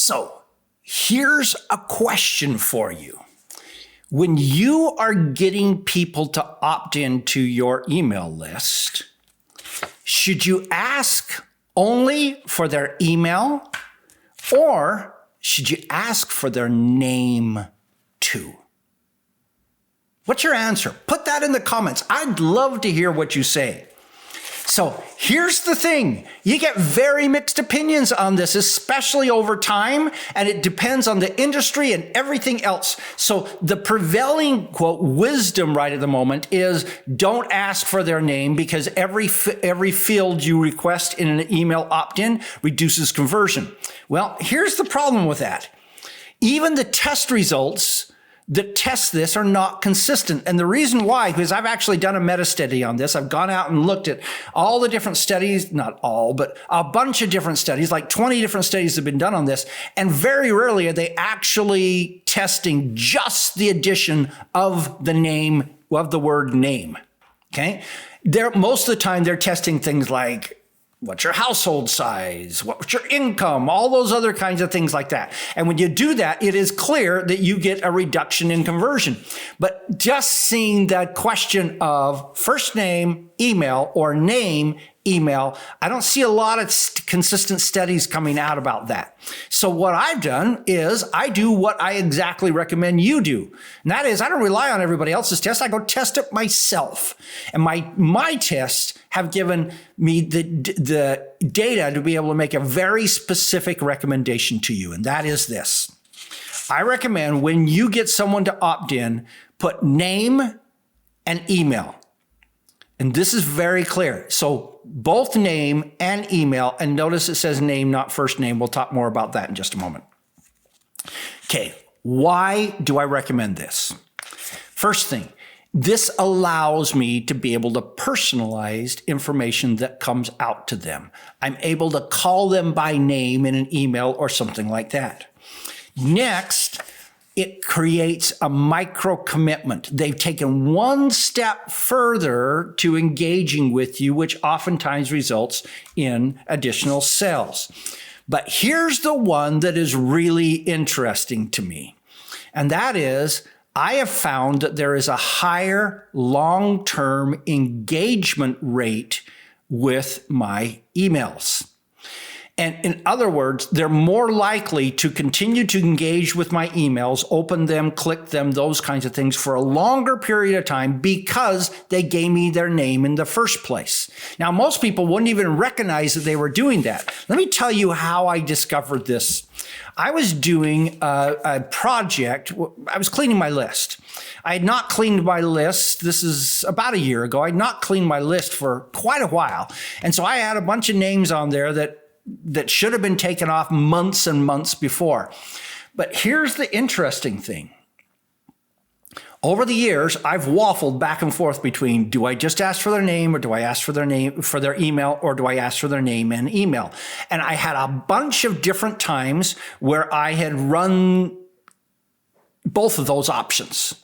So here's a question for you. When you are getting people to opt into your email list, should you ask only for their email, or should you ask for their name too? What's your answer? Put that in the comments. I'd love to hear what you say. So here's the thing. You get very mixed opinions on this, especially over time, and it depends on the industry and everything else. So the prevailing, quote, wisdom right at the moment is don't ask for their name, because every field you request in an email opt-in reduces conversion. Well, here's the problem with that. Even the test results that test this are not consistent. And the reason why, because I've actually done a meta study on this. I've gone out and looked at all the different studies, not all, but a bunch of different studies, like 20 different studies have been done on this. And very rarely are they actually testing just the addition of the name, of the word name. Okay. Most of the time they're testing things like, what's your household size? What's your income? All those other kinds of things like that. And when you do that, it is clear that you get a reduction in conversion. But just seeing that question of first name, email, or name, email, I don't see a lot of consistent studies coming out about that. So what I've done is I do what I exactly recommend you do. And that is, I don't rely on everybody else's tests. I go test it myself. And my tests have given me the data to be able to make a very specific recommendation to you. And that is this. I recommend when you get someone to opt in, put name and email. And this is very clear. So both name and email, and notice it says name, not first name. We'll talk more about that in just a moment. Okay, why do I recommend this? First thing, this allows me to be able to personalize information that comes out to them. I'm able to call them by name in an email or something like that. Next, it creates a micro commitment. They've taken one step further to engaging with you, which oftentimes results in additional sales. But here's the one that is really interesting to me. And that is, I have found that there is a higher long-term engagement rate with my emails. And in other words, they're more likely to continue to engage with my emails, open them, click them, those kinds of things for a longer period of time because they gave me their name in the first place. Now, most people wouldn't even recognize that they were doing that. Let me tell you how I discovered this. I was doing a project. I was cleaning my list. I had not cleaned my list. This is about a year ago. I had not cleaned my list for quite a while. And so I had a bunch of names on there that should have been taken off months and months before. But here's the interesting thing. Over the years, I've waffled back and forth between, do I just ask for their name, or do I ask for their name, for their email, or do I ask for their name and email? And I had a bunch of different times where I had run both of those options.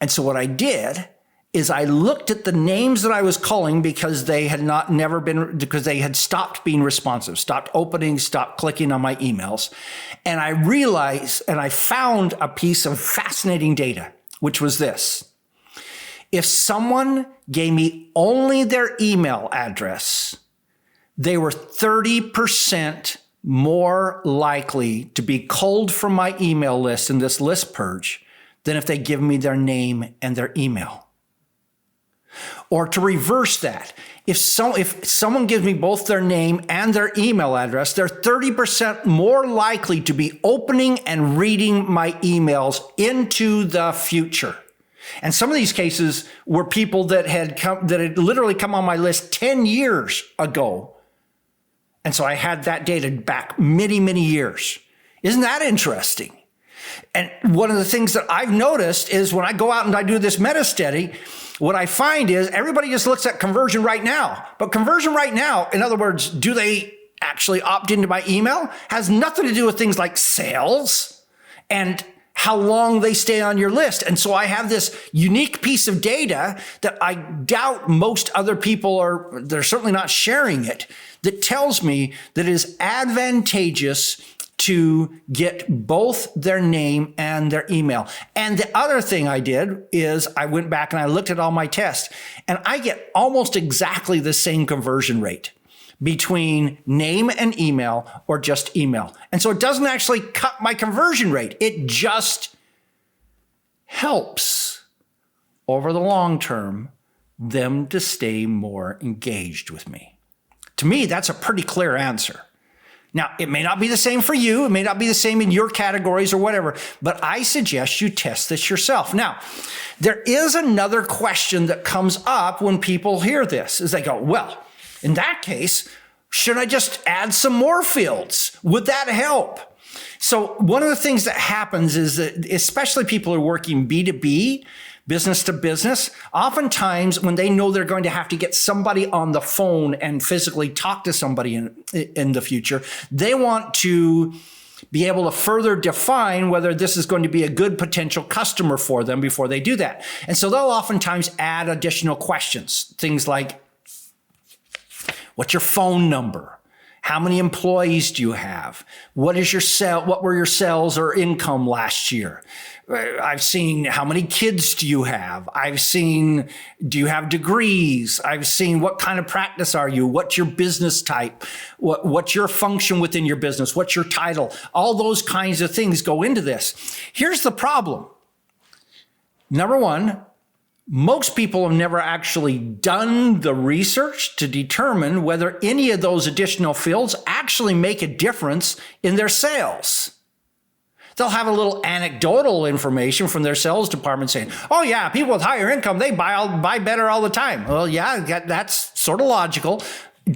And so what I did is I looked at the names that I was calling because they had because they had stopped being responsive, stopped opening, stopped clicking on my emails. And I realized, and I found a piece of fascinating data, which was this. If someone gave me only their email address, they were 30% more likely to be culled from my email list in this list purge than if they give me their name and their email. Or to reverse that, if someone gives me both their name and their email address, they're 30% more likely to be opening and reading my emails into the future. And some of these cases were people that had literally come on my list 10 years ago. And so I had that data back many, many years. Isn't that interesting? And one of the things that I've noticed is when I go out and I do this meta study, what I find is everybody just looks at conversion right now. But conversion right now, in other words, do they actually opt into my email? Has nothing to do with things like sales and how long they stay on your list. And so I have this unique piece of data that I doubt most other people they're certainly not sharing it, that tells me that it is advantageous to get both their name and their email. And the other thing I did is I went back and I looked at all my tests, and I get almost exactly the same conversion rate between name and email or just email. And so it doesn't actually cut my conversion rate. It just helps over the long term them to stay more engaged with me. To me, that's a pretty clear answer. Now, it may not be the same for you. It may not be the same in your categories or whatever, but I suggest you test this yourself. Now, there is another question that comes up when people hear this, is they go, well, in that case, should I just add some more fields? Would that help? So one of the things that happens is that, especially people who are working B2B, business to business, oftentimes when they know they're going to have to get somebody on the phone and physically talk to somebody in the future, they want to be able to further define whether this is going to be a good potential customer for them before they do that. And so they'll oftentimes add additional questions, things like, what's your phone number? How many employees do you have? What were your sales or income last year? I've seen, how many kids do you have? I've seen, do you have degrees? I've seen, what kind of practice are you? What's your business type? What's your function within your business? What's your title? All those kinds of things go into this. Here's the problem. Number one, most people have never actually done the research to determine whether any of those additional fields actually make a difference in their sales. They'll have a little anecdotal information from their sales department saying, oh yeah, people with higher income, they buy better all the time. Well, yeah, that's sort of logical.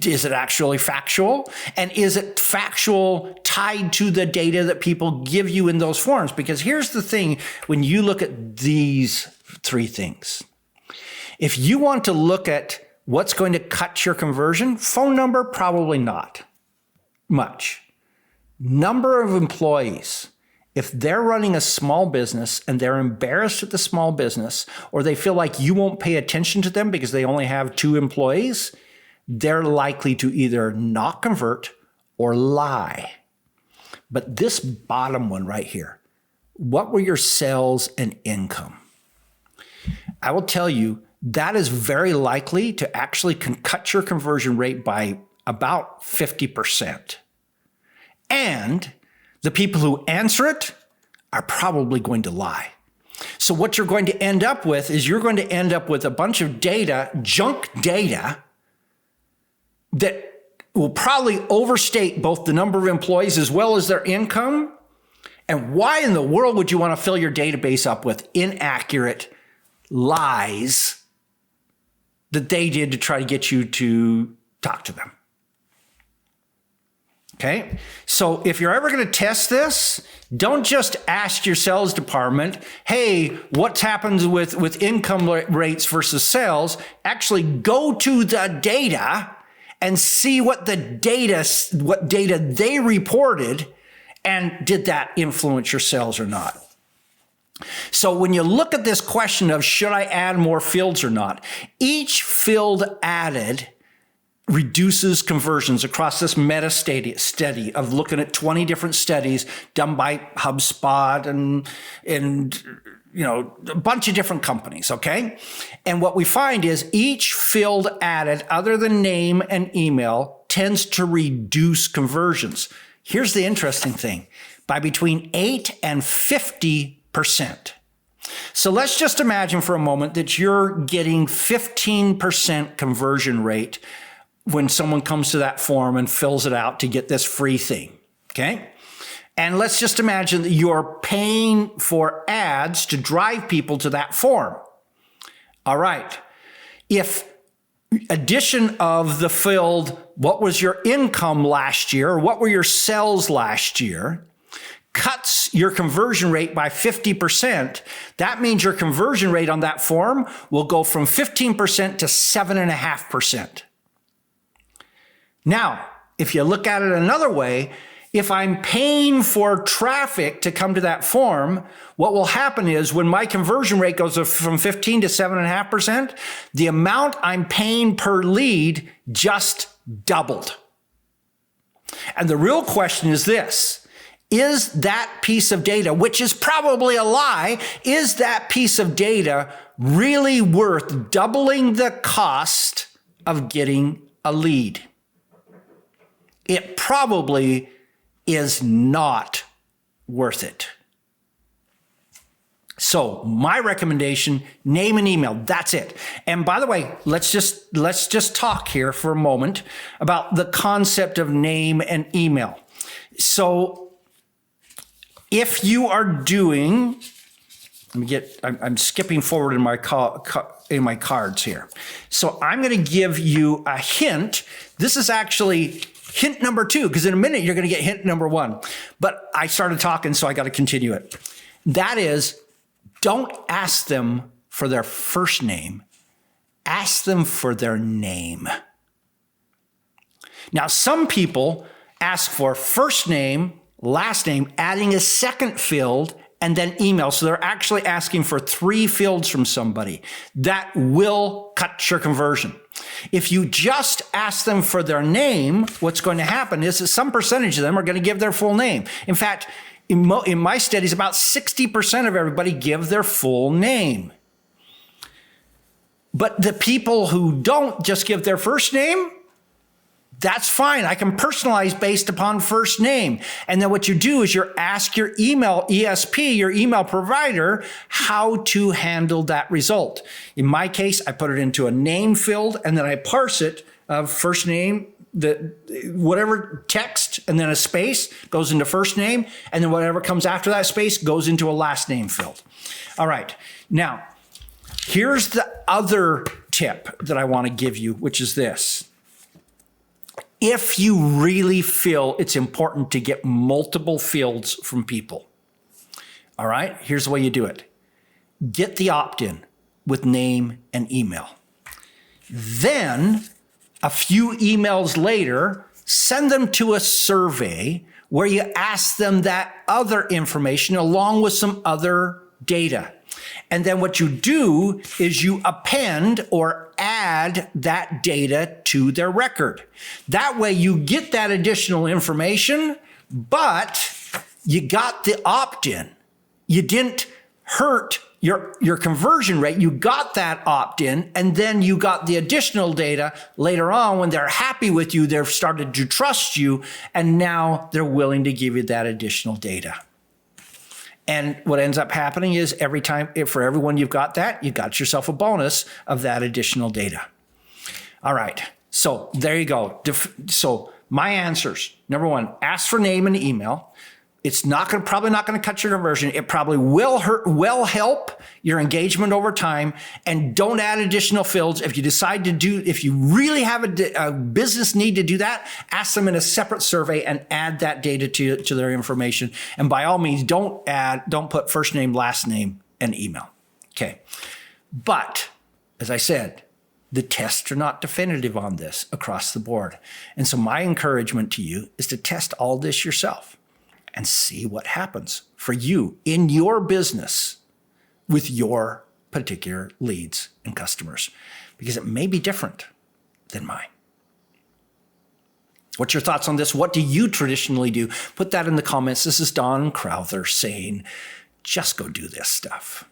Is it actually factual? And is it factual tied to the data that people give you in those forms? Because here's the thing, when you look at these three things, if you want to look at what's going to cut your conversion, phone number, probably not much. Number of employees. If they're running a small business and they're embarrassed at the small business, or they feel like you won't pay attention to them because they only have 2 employees, they're likely to either not convert or lie. But this bottom one right here, what were your sales and income? I will tell you, that is very likely to actually cut your conversion rate by about 50%. And the people who answer it are probably going to lie. So what you're going to end up with is you're going to end up with a bunch of data, junk data, that will probably overstate both the number of employees as well as their income. And why in the world would you want to fill your database up with inaccurate lies that they did to try to get you to talk to them? Okay, so if you're ever going to test this, don't just ask your sales department, hey, what happens with income rates versus sales? Actually go to the data and see what data they reported, and did that influence your sales or not? So when you look at this question of should I add more fields or not, each field added reduces conversions across this meta study of looking at 20 different studies done by HubSpot and a bunch of different companies, okay? And what we find is each field added other than name and email tends to reduce conversions. Here's the interesting thing, by between 8 and 50%. So let's just imagine for a moment that you're getting 15% conversion rate when someone comes to that form and fills it out to get this free thing, okay? And let's just imagine that you're paying for ads to drive people to that form. All right. If addition of the field, what was your income last year, or what were your sales last year, cuts your conversion rate by 50%, that means your conversion rate on that form will go from 15% to 7.5%. Now, if you look at it another way, if I'm paying for traffic to come to that form, what will happen is when my conversion rate goes from 15 to 7.5%, the amount I'm paying per lead just doubled. And the real question is this: Is that piece of data, which is probably a lie, is that piece of data really worth doubling the cost of getting a lead? It probably is not worth it. So my recommendation, name and email, that's it. And by the way, let's just talk here for a moment about the concept of name and email. So if you are doing, I'm skipping forward in my cards here. So I'm going to give you a hint. This is actually hint number 2, because in a minute you're going to get hint number 1. But I started talking, so I got to continue it. That is, don't ask them for their first name. Ask them for their name. Now, some people ask for first name, last name, adding a second field, and then email. So they're actually asking for 3 fields from somebody. That will cut your conversion. If you just ask them for their name, what's going to happen is that some percentage of them are going to give their full name. In fact, in my studies, about 60% of everybody give their full name. But the people who don't just give their first name, that's fine. I can personalize based upon first name. And then what you do is you ask your email ESP, your email provider, how to handle that result. In my case, I put it into a name field, and then I parse it of first name, whatever text, and then a space goes into first name, and then whatever comes after that space goes into a last name field. All right. Now, here's the other tip that I want to give you, which is this. If you really feel it's important to get multiple fields from people, all right, here's the way you do it. Get the opt-in with name and email. Then, a few emails later, send them to a survey where you ask them that other information along with some other data. And then what you do is you append or add that data to their record. That way you get that additional information, but you got the opt-in. You didn't hurt your conversion rate. You got that opt-in, and then you got the additional data later on when they're happy with you, they've started to trust you, and now they're willing to give you that additional data. And what ends up happening is every time, for everyone you've got that, you got yourself a bonus of that additional data. All right, so there you go. So my answers, number 1, ask for name and email. It's probably not going to cut your conversion. It probably will help your engagement over time. And don't add additional fields. If you really have a business need to do that, ask them in a separate survey and add that data to their information. And by all means, don't put first name, last name, and email. Okay. But as I said, the tests are not definitive on this across the board. And so my encouragement to you is to test all this yourself and see what happens for you in your business with your particular leads and customers, because it may be different than mine. What's your thoughts on this? What do you traditionally do? Put that in the comments. This is Don Crowther saying, just go do this stuff.